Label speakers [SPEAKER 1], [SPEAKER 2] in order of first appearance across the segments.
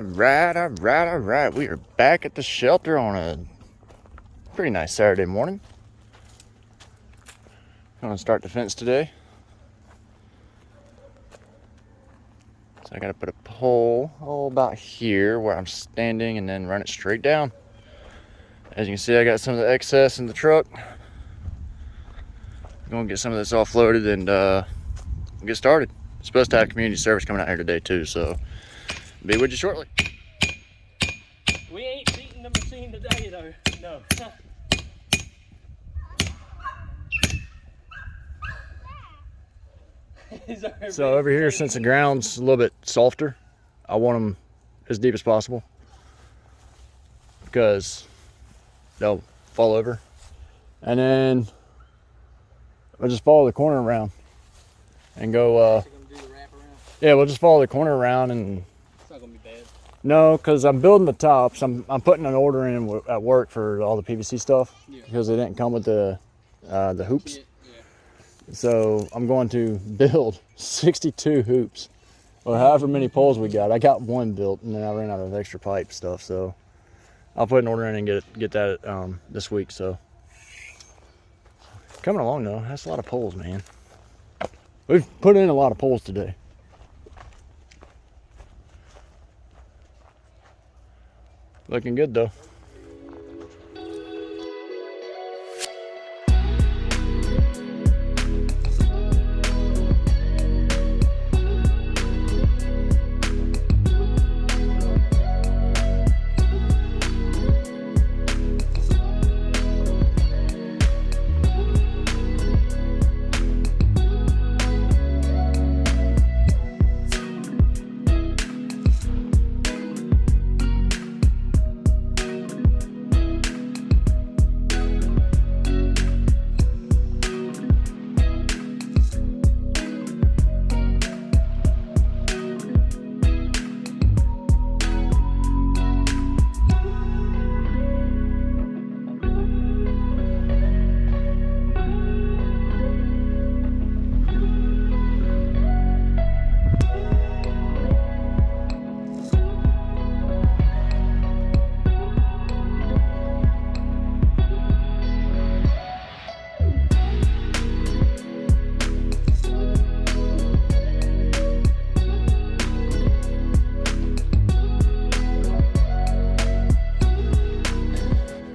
[SPEAKER 1] All right. We are back at the shelter on a pretty nice Saturday morning. Gonna start the fence today. So I gotta put a pole about here where I'm standing and then run it straight down. As you can see, I got some of the excess in the truck. Gonna get some of this offloaded and we'll get started. Supposed to have community service coming out here today too, so be with you shortly.
[SPEAKER 2] We ain't beating the machine today though, no.
[SPEAKER 1] So over here, since the ground's a little bit softer, I want them as deep as possible because they'll fall over. And then I'll just follow the corner around and go, yeah, we'll just follow the corner around and
[SPEAKER 2] it's not gonna be bad.
[SPEAKER 1] No, because I'm building the tops. I'm putting an order in at work for all the PVC stuff because they didn't come with the hoops. Yeah. So I'm going to build 62 hoops or however many poles we got. I got one built and then I ran out of extra pipe stuff. So I'll put an order in and get that this week. So coming along though, that's a lot of poles, man. We've put in a lot of poles today. Looking good though.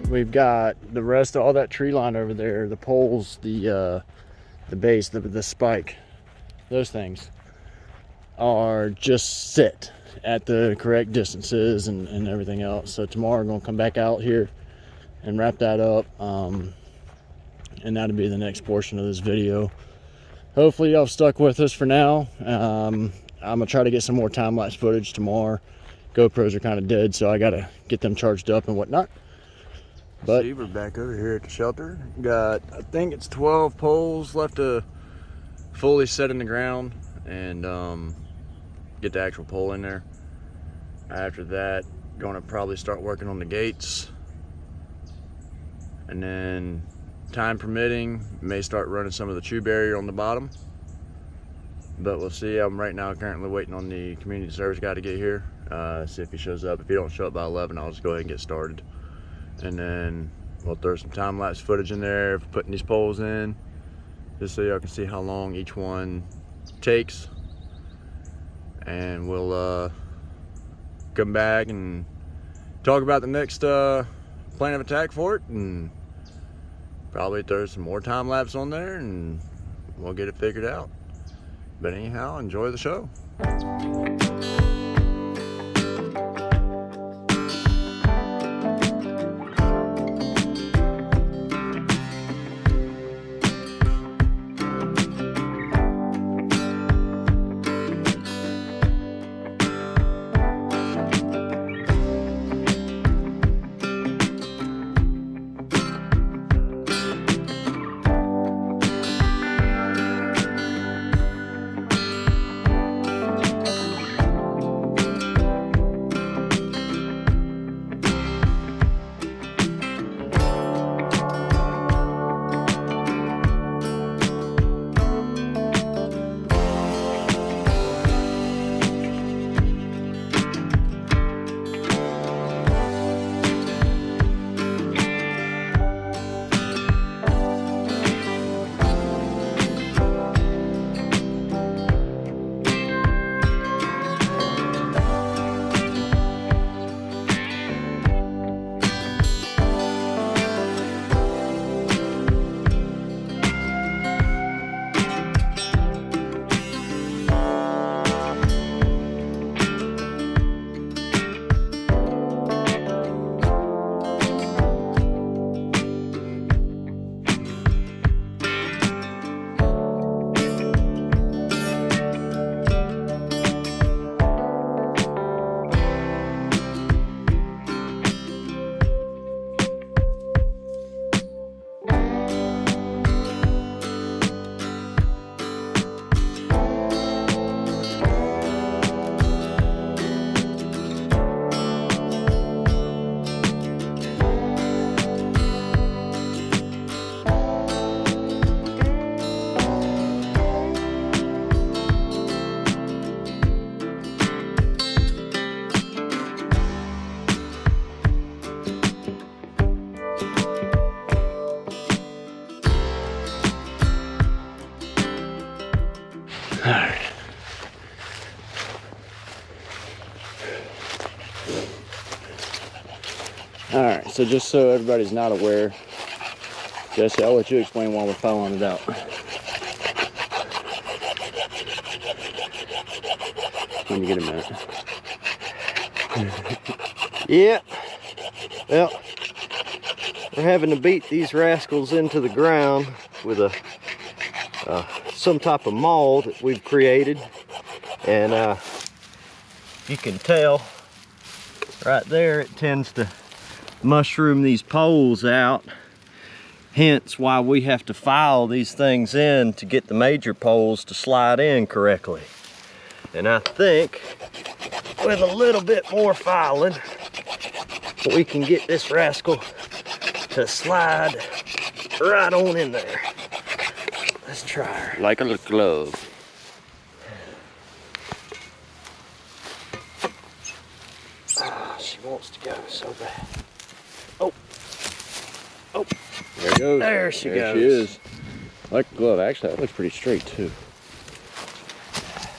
[SPEAKER 1] We've got the rest of all that tree line over there, the poles, the base, the spike, those things are just set at the correct distances and everything else. So tomorrow we're gonna come back out here and wrap that up, and that'll be the next portion of this video. Hopefully y'all stuck with us for now. I'm gonna try to get some more time-lapse footage tomorrow. GoPros are kind of dead, so I gotta get them charged up and whatnot. But see, we're back over here at the shelter. Got, I think it's 12 poles left to fully set in the ground and get the actual pole in there. After that, gonna probably start working on the gates. And then, time permitting, may start running some of the chew barrier on the bottom. But we'll see. I'm right now currently waiting on the community service guy to get here. See if he shows up. If he don't show up by 11, I'll just go ahead and get started. And then we'll throw some time-lapse footage in there for putting these poles in, just so y'all can see how long each one takes. And we'll come back and talk about the next plan of attack for it, and probably throw some more time-lapse on there and we'll get it figured out. But anyhow, enjoy the show. so just so everybody's not aware, Jesse, I'll let you explain why we're following it out. When you get a minute.
[SPEAKER 3] Yeah. Well, we're having to beat these rascals into the ground with a some type of maul that we've created, and you can tell right there it tends to mushroom these poles out, hence why we have to file these things in to get the major poles to slide in correctly. And I think with a little bit more filing we can get this rascal to slide right on in there. Let's try her.
[SPEAKER 1] Like a glove.
[SPEAKER 3] Ah, she wants to go so bad. Oh. Oh.
[SPEAKER 1] There it goes.
[SPEAKER 3] There she
[SPEAKER 1] there
[SPEAKER 3] goes.
[SPEAKER 1] She is. Like a glove. Actually, that looks pretty straight too.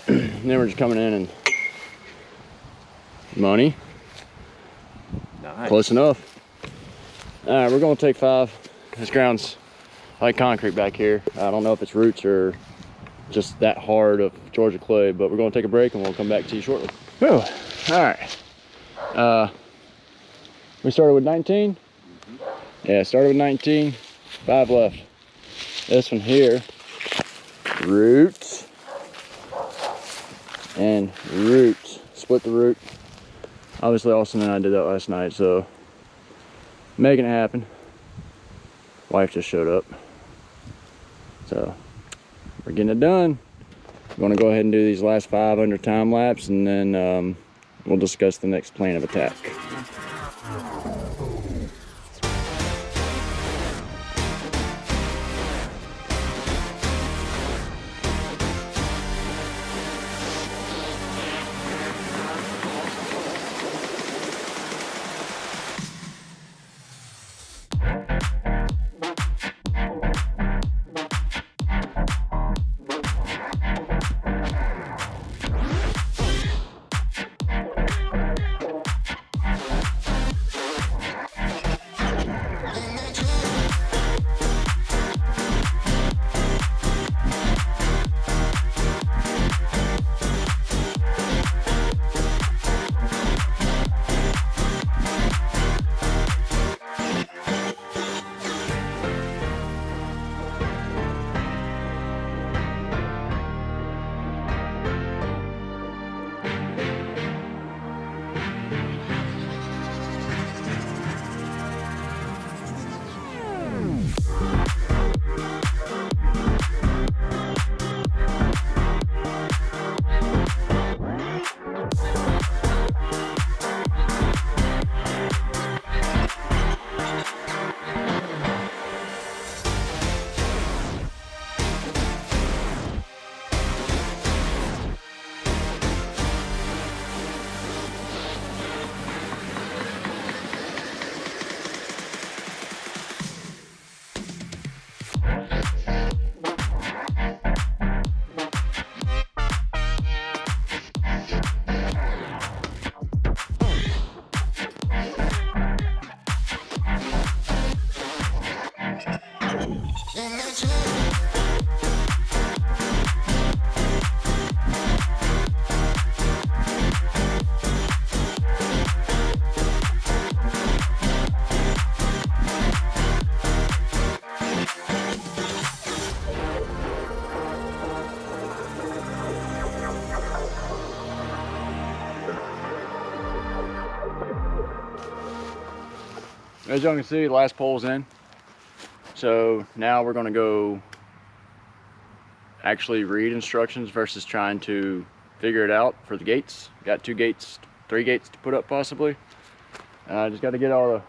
[SPEAKER 1] And then we're just coming in and money.
[SPEAKER 3] Nice.
[SPEAKER 1] Close enough. All right, we're gonna take 5. This ground's like concrete back here. I don't know if it's roots or just that hard of Georgia clay, but we're gonna take a break and we'll come back to you shortly. Whew. All right. We started with 19. Yeah, started with 19. 5 left. This one here, roots and roots. Split the root. Obviously, Austin and I did that last night, so making it happen. Wife just showed up, so we're getting it done. We're gonna go ahead and do these last 5 under time lapse, and then we'll discuss the next plan of attack. As y'all can see, the last pole's in. So now we're gonna go actually read instructions versus trying to figure it out for the gates. Got 2 gates, 3 gates to put up possibly. Just got to get all the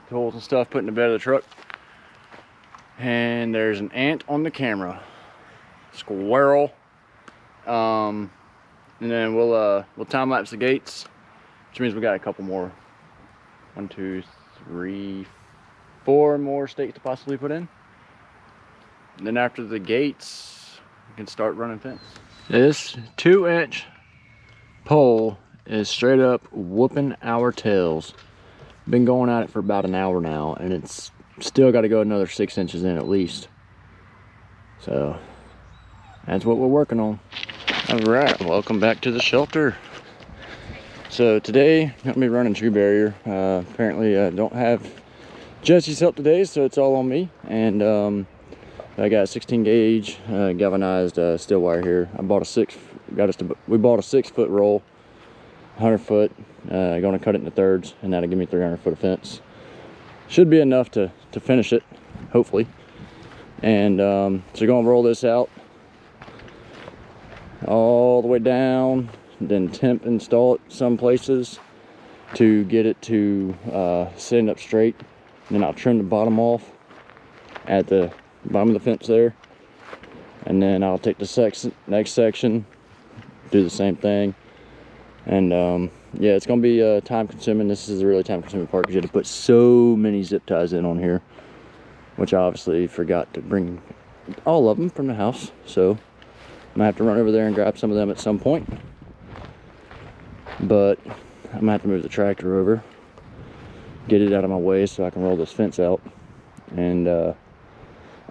[SPEAKER 1] tools and stuff put in the bed of the truck. And there's an ant on the camera. Squirrel. And then we'll time lapse the gates, which means we got a couple more. 1, 2, 3, 4 more stakes to possibly put in. And then after the gates, we can start running fence. This 2-inch pole is straight up whooping our tails. Been going at it for about an hour now, and it's still got to go another 6 inches in at least. So that's what we're working on. All right, welcome back to the shelter. So today I'm gonna be running tree barrier. Apparently I don't have Jesse's help today, so it's all on me. And I got 16 gauge galvanized steel wire here. I bought we bought a 6-foot roll, 100 foot. Gonna cut it into thirds, and that'll give me 300 foot of fence. Should be enough to finish it, hopefully. And so we're gonna roll this out all the way down, then temp install it some places to get it to sitting up straight. And then I'll trim the bottom off at the bottom of the fence there, and then I'll take the next section, do the same thing. And yeah, it's gonna be time consuming. This is a really time consuming part because you had to put so many zip ties in on here, which I obviously forgot to bring all of them from the house, so I'm gonna have to run over there and grab some of them at some point. But I'm gonna have to move the tractor over, get it out of my way so I can roll this fence out. And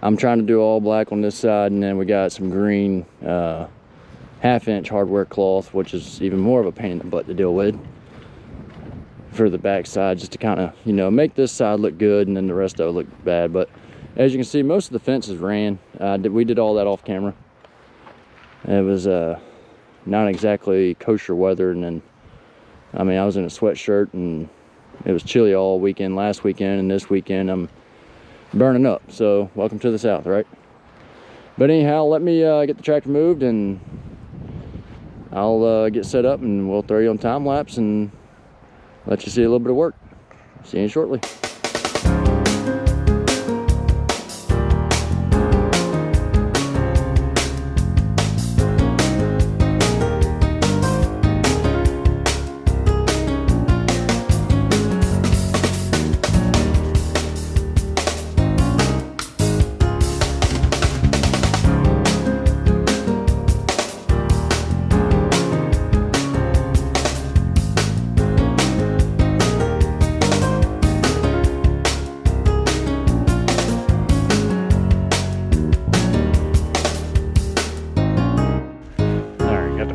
[SPEAKER 1] I'm trying to do all black on this side, and then we got some green 1/2 inch hardware cloth, which is even more of a pain in the butt to deal with for the back side, just to kind of, you know, make this side look good and then the rest of it look bad. But as you can see, most of the fences ran. We did all that off camera. It was not exactly kosher weather, and then I mean I was in a sweatshirt and it was chilly all weekend last weekend, and this weekend I'm burning up. So welcome to the South, right? But anyhow, let me get the tractor moved and I'll get set up, and we'll throw you on time lapse and let you see a little bit of work. See you shortly.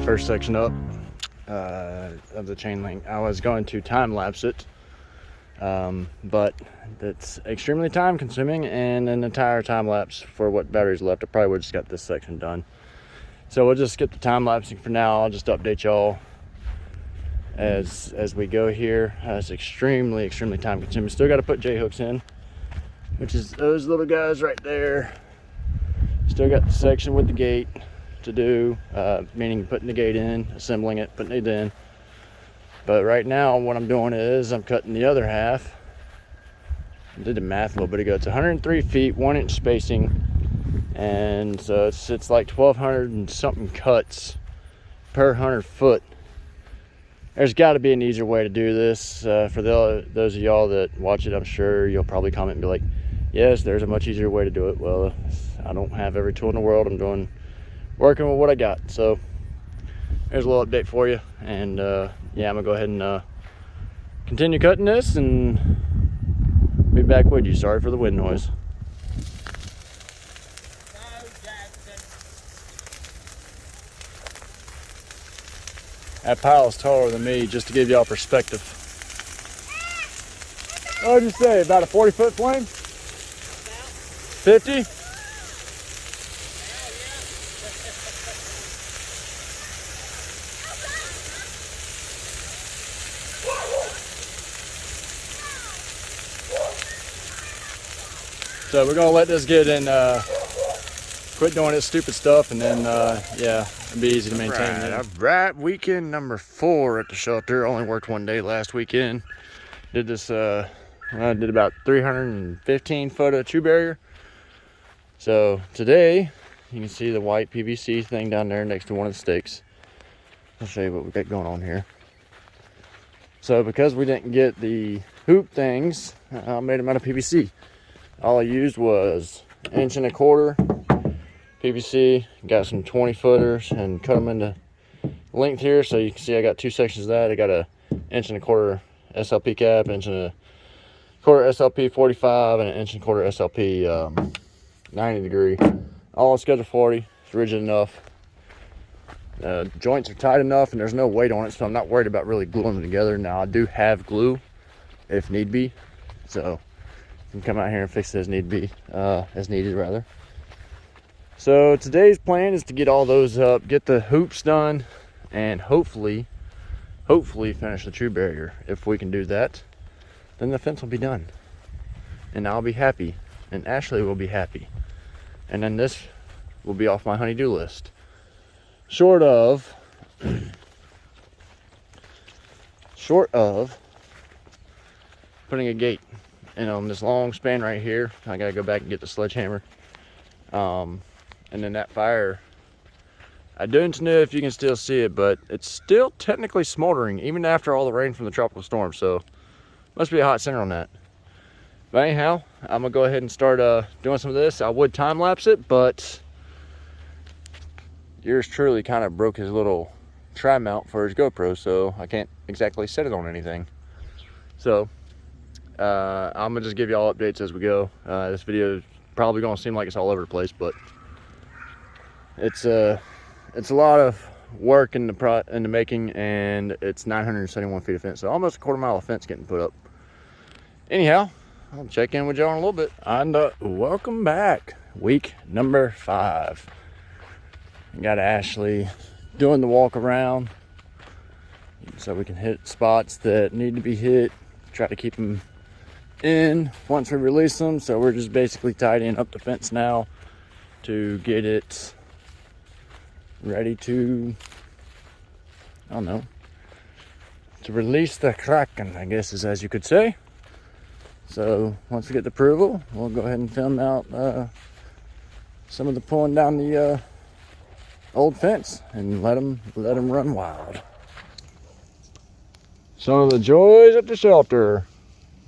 [SPEAKER 1] First section up of the chain link. I was going to time lapse it, but that's extremely time consuming, and an entire time lapse for what batteries left. I probably would have just got this section done. So we'll just skip the time lapsing for now. I'll just update y'all as we go here. It's extremely time consuming. Still got to put J hooks in, which is those little guys right there. Still got the section with the gate to do, meaning putting the gate in, assembling it, putting it in. But right now what I'm doing is I'm cutting the other half. I did the math a little bit ago. It's 103 feet, 1 inch spacing, and so it's like 1,200 and something cuts per 100 foot. There's got to be an easier way to do this. For those of y'all that watch it, I'm sure you'll probably comment and be like, yes, there's a much easier way to do it. Well, I don't have every tool in the world. I'm working with what I got. So there's a little update for you, and yeah, I'm gonna go ahead and continue cutting this and be back with you. Sorry for the wind noise. That pile is taller than me, just to give y'all perspective. What would you say, about a 40-foot flame? 50? So we're gonna let this get in, quit doing this stupid stuff, and then yeah, it'll be easy to maintain. All right, weekend number 4 at the shelter. Only worked 1 day last weekend. Did this, I did about 315 foot of tree barrier. So today, you can see the white PVC thing down there next to one of the stakes. I'll show you what we got going on here. So because we didn't get the hoop things, I made them out of PVC. All I used was 1.25 inch PVC, got some 20 footers and cut them into length here. So you can see I got 2 sections of that. I got a 1.25 inch SLP cap, 1.25 quarter SLP 45 and an inch and quarter SLP 90 degree. All schedule 40. It's rigid enough. Joints are tight enough and there's no weight on it, so I'm not worried about really gluing them together. Now I do have glue if need be, so you can come out here and fix it as need be, as needed rather. So today's plan is to get all those up, get the hoops done, and hopefully finish the true barrier. If we can do that, then the fence will be done and I'll be happy and Ashley will be happy, and then this will be off my honey-do list. Short of putting a gate in on this long span right here. I gotta go back and get the sledgehammer. And then that fire, I don't know if you can still see it, but it's still technically smoldering even after all the rain from the tropical storm, so must be a hot center on that. But anyhow, I'm gonna go ahead and start doing some of this. I would time lapse it, but yours truly kind of broke his little tri-mount for his GoPro, so I can't exactly set it on anything. So I'm gonna just give you all updates as we go. This video is probably gonna seem like it's all over the place, but it's a lot of work in the making, and it's 971 feet of fence, so almost a quarter mile of fence getting put up. Anyhow, I'll check in with y'all in a little bit. And welcome back, week number 5. Got Ashley doing the walk around so we can hit spots that need to be hit, try to keep them in once we release them. So we're just basically tidying up the fence now to get it ready to, I don't know, to release the Kraken, I guess is as you could say. So once we get the approval, we'll go ahead and film out some of the pulling down the old fence and let them run wild. Some of the joys at the shelter.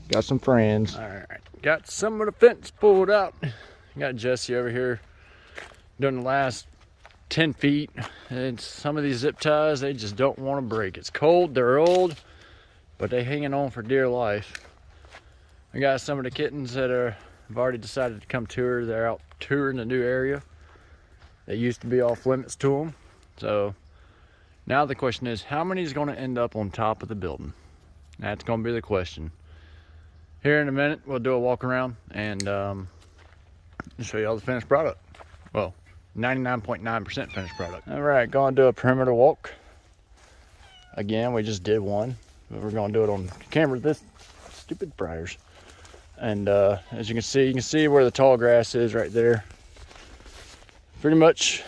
[SPEAKER 1] Got some friends. All right, got some of the fence pulled out. Got Jesse over here doing the last 10 feet. And some of these zip ties, they just don't want to break. It's cold, they're old, but they're hanging on for dear life. I got some of the kittens that have already decided to come tour. They're out touring the new area. They used to be off limits to them. So now the question is, how many is going to end up on top of the building? That's going to be the question. Here in a minute, we'll do a walk around and show you all the finished product. Well, 99.9% finished product. All right, going to do a perimeter walk. Again, we just did one, but we're going to do it on camera. This stupid briars. And as you can see where the tall grass is right there. Pretty much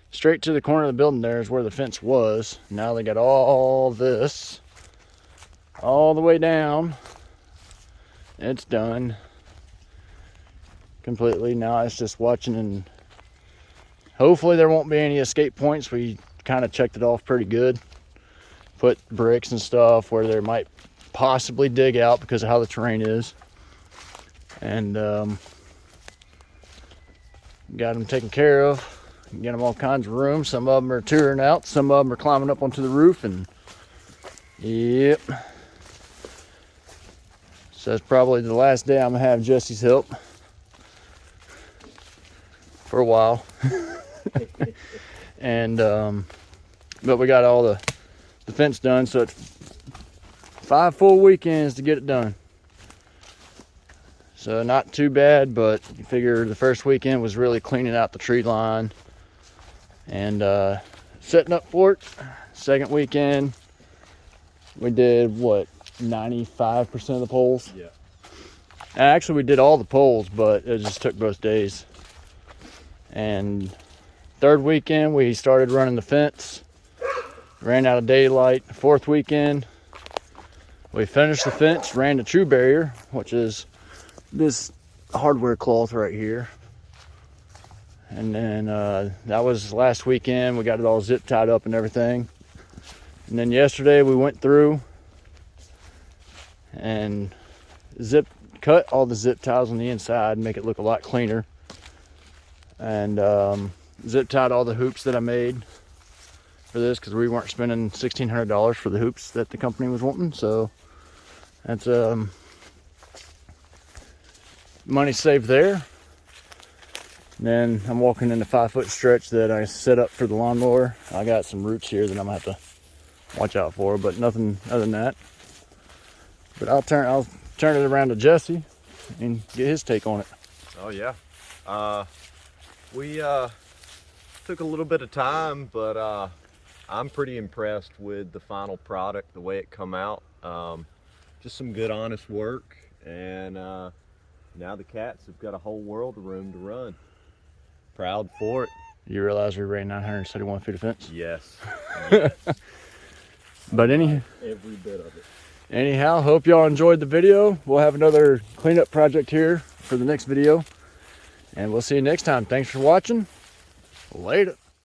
[SPEAKER 1] straight to the corner of the building there is where the fence was. Now they got all this all the way down. It's done completely. Now it's just watching, and hopefully there won't be any escape points. We kind of checked it off pretty good. Put bricks and stuff where there might possibly dig out because of how the terrain is. And got them taken care of. Get them all kinds of room. Some of them are touring out. Some of them are climbing up onto the roof. And yep. So that's probably the last day I'm gonna have Jesse's help for a while. And but we got all the fence done, so it's 5 full weekends to get it done. So not too bad, but you figure the first weekend was really cleaning out the tree line and setting up for it. Second weekend, we did what, 95% of the poles?
[SPEAKER 2] Yeah.
[SPEAKER 1] Actually, we did all the poles, but it just took both days. And third weekend, we started running the fence. Ran out of daylight. Fourth weekend, we finished the fence, ran the true barrier, which is this hardware cloth right here. And then that was last weekend. We got it all zip tied up and everything. And then yesterday we went through and cut all the zip ties on the inside, make it look a lot cleaner. And zip tied all the hoops that I made for this, because we weren't spending $1,600 for the hoops that the company was wanting. So that's money saved there. And then I'm walking in the 5-foot stretch that I set up for the lawnmower. I got some roots here that I'm gonna have to watch out for, but nothing other than that. But I'll turn it around to Jesse and get his take on it.
[SPEAKER 3] Oh yeah, we took a little bit of time, but I'm pretty impressed with the final product, the way it come out. Just some good, honest work, and now the cats have got a whole world of room to run. Proud for it.
[SPEAKER 1] You realize we ran 971 feet of fence?
[SPEAKER 3] Yes.
[SPEAKER 1] But
[SPEAKER 3] Every bit of it.
[SPEAKER 1] anyhow, hope y'all enjoyed the video. We'll have another cleanup project here for the next video. And we'll see you next time. Thanks for watching. Later.